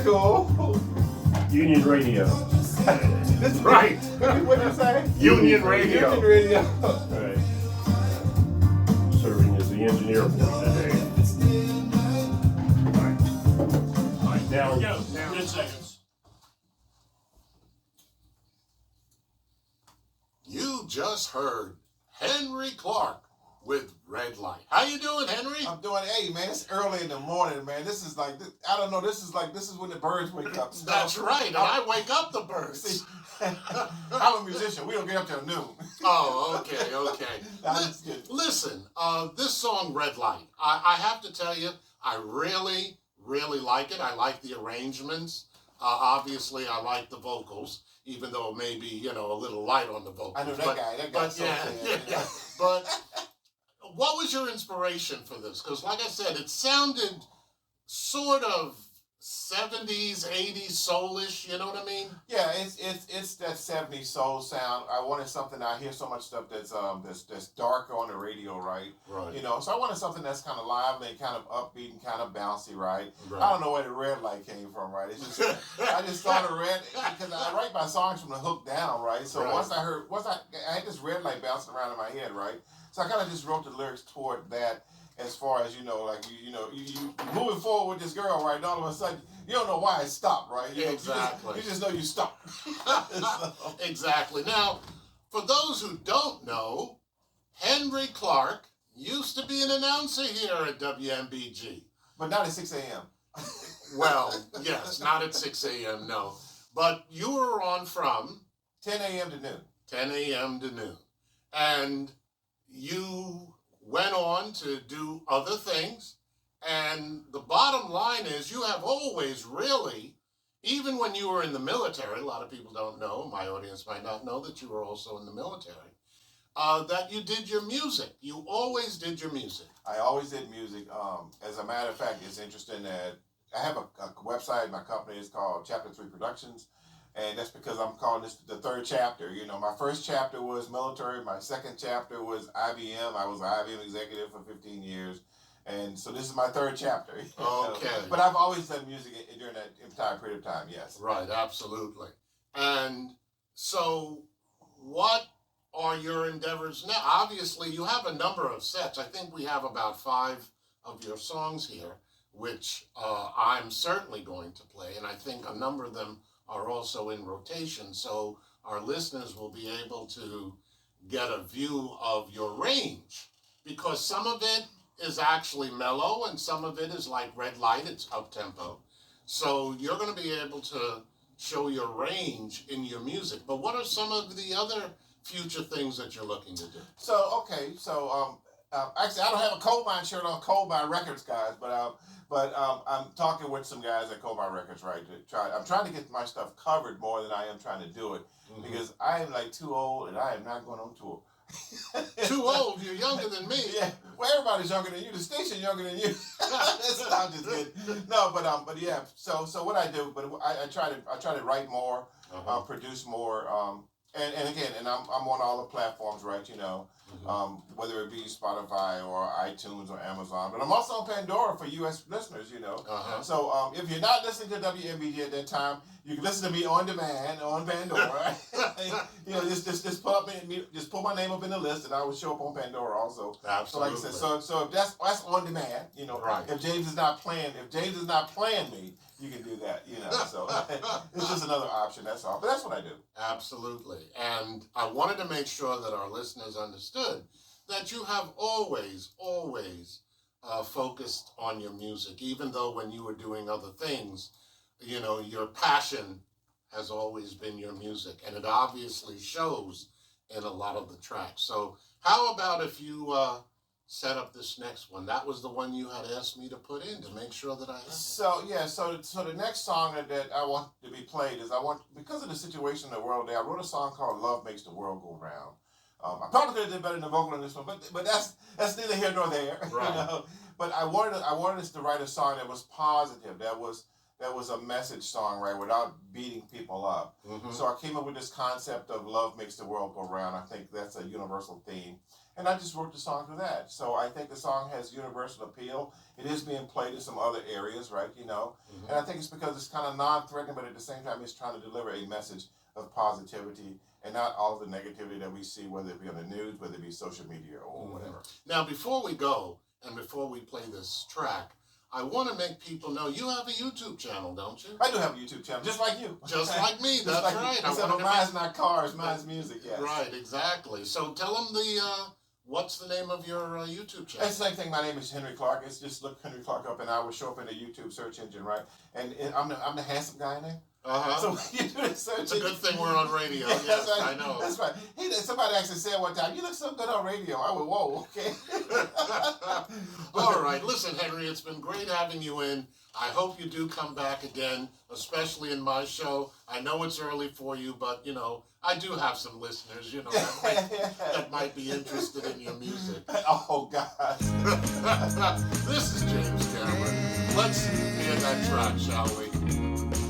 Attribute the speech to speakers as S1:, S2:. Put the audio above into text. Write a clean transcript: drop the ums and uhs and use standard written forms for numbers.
S1: cool.
S2: Union Radio.
S1: This
S2: Right.
S1: What did you say?
S2: Union Radio.
S1: Union Radio.
S2: Right. Serving as the engineer for today. All right, down.
S3: Go. 10 seconds.
S4: You just heard Henry Clark with Red Light. How you doing, Henry?
S1: I'm doing, hey man, it's early in the morning, man. This is like, I don't know, this is when the birds wake up.
S4: That's right, and I wake up the birds.
S1: See, I'm a musician. We don't get up till noon.
S4: Oh, okay.
S1: I'm just kidding.
S4: Listen, this song, Red Light, I have to tell you, I really, really like it. I like the arrangements. Obviously, I like the vocals, even though it may be, a little light on the vocals.
S1: I know that guy. So
S4: yeah. But what was your inspiration for this? Because like I said, it sounded sort of 70s, 80s soulish, you know what I mean?
S1: Yeah, it's that 70s soul sound. I wanted something. I hear so much stuff that's darker on the radio, right?
S4: Right.
S1: So I wanted something that's kind of lively, kind of upbeat, and kind of bouncy, right?
S4: Right.
S1: I don't know where the red light came from, right? It's just I just thought of red because I write my songs from the hook down, right? So
S4: Right.
S1: once I had this red light bouncing around in my head, right? So I kind of just wrote the lyrics toward that. As far as you moving forward with this girl, right? And all of a sudden, you don't know why it stopped, right?
S4: Exactly.
S1: You just know you stopped.
S4: Exactly. Now, for those who don't know, Henry Clark used to be an announcer here at WMBG.
S1: But not at 6 a.m.
S4: Well, yes, not at 6 a.m., no. But you were on from
S1: 10 a.m. to noon.
S4: 10 a.m. to noon. And you went on to do other things. And the bottom line is you have always really, even when you were in the military, a lot of people don't know, my audience might not know that you were also in the military, that you did your music. You always did your music.
S1: I always did music. As a matter of fact, it's interesting that I have a website. My company is called Chapter 3 Productions. And that's because I'm calling this the third chapter. My first chapter was military. My second chapter was IBM. I was an IBM executive for 15 years. And so this is my third chapter.
S4: Okay.
S1: But I've always done music during that entire period of time, yes.
S4: Right, absolutely. And so what are your endeavors now? Obviously, you have a number of sets. I think we have about 5 of your songs here, which I'm certainly going to play. And I think a number of them are also in rotation, so our listeners will be able to get a view of your range, because some of it is actually mellow and some of it is like Red Light, it's up-tempo. So you're going to be able to show your range in your music. But what are some of the other future things that you're looking to do?
S1: So, okay, actually, I don't have a Coal Mine shirt on, Coal Mine Records, guys, but I'm talking with some guys at Coal Mine Records, right? I'm trying to get my stuff covered more than I am trying to do it, because I am like too old and I am not going on tour.
S4: Too old? You're younger than me.
S1: Yeah, well, everybody's younger than you. The station younger than you. I'm just kidding. No, but yeah. So what I do, but I try to write more, produce more, and again, I'm on all the platforms, right? Whether it be Spotify or iTunes or Amazon, but I'm also on Pandora for U.S. listeners. So if you're not listening to WMBG at that time, you can listen to me on demand on Pandora. Just pull my name up in the list, and I will show up on Pandora also.
S4: Absolutely.
S1: So like I said, so if that's on demand,
S4: Right.
S1: If James is not playing me, you can do that, So it's just another option. That's all. But that's what I do.
S4: Absolutely. And I wanted to make sure that our listeners understood that you have always focused on your music, even though when you were doing other things, your passion has always been your music, and it obviously shows in a lot of the tracks. So how about if you set up this next one? That was the one you had asked me to put in to make sure that I had.
S1: So the next song that I want to be played is because of the situation in the world there, I wrote a song called "Love Makes the World Go Round." I probably could have done better in the vocal in this one, but that's neither here nor there.
S4: Right.
S1: But I wanted us to write a song that was positive, that was that was a message song, right, without beating people up.
S4: Mhm.
S1: So I came up with this concept of love makes the world go round. I think that's a universal theme. And I just wrote the song for that. So I think the song has universal appeal. It is being played in some other areas, right,
S4: Mhm.
S1: And I think it's because it's kind of non-threatening, but at the same time, it's trying to deliver a message of positivity and not all the negativity that we see, whether it be on the news, whether it be social media or
S4: Mhm.
S1: whatever.
S4: Now, before we go and before we play this track, I want to make people know you have a YouTube channel, don't you?
S1: I do have a YouTube channel, just like you.
S4: Just like me,
S1: Just
S4: that's
S1: like
S4: right.
S1: You. Except
S4: wanted to
S1: mine's not cars, mine's music, yes.
S4: Right, exactly. So tell them what's the name of your YouTube channel?
S1: It's the same thing. My name is Henry Clark. It's just look Henry Clark up, and I will show up in the YouTube search engine, right? And I'm the handsome guy in there.
S4: Uh-huh.
S1: So when you do the search
S4: It's a good thing we're on radio.
S1: Yeah,
S4: Yes,
S1: that's right.
S4: I know.
S1: That's right. Hey, somebody actually said one time, "You look so good on radio." I went, "Whoa, okay."
S4: All right. Listen, Henry, it's been great having you in. I hope you do come back again, especially in my show. I know it's early for you, but, I do have some listeners, that might be interested in your music.
S1: Oh, God.
S4: This is James Cameron. Let's hear that track, shall we?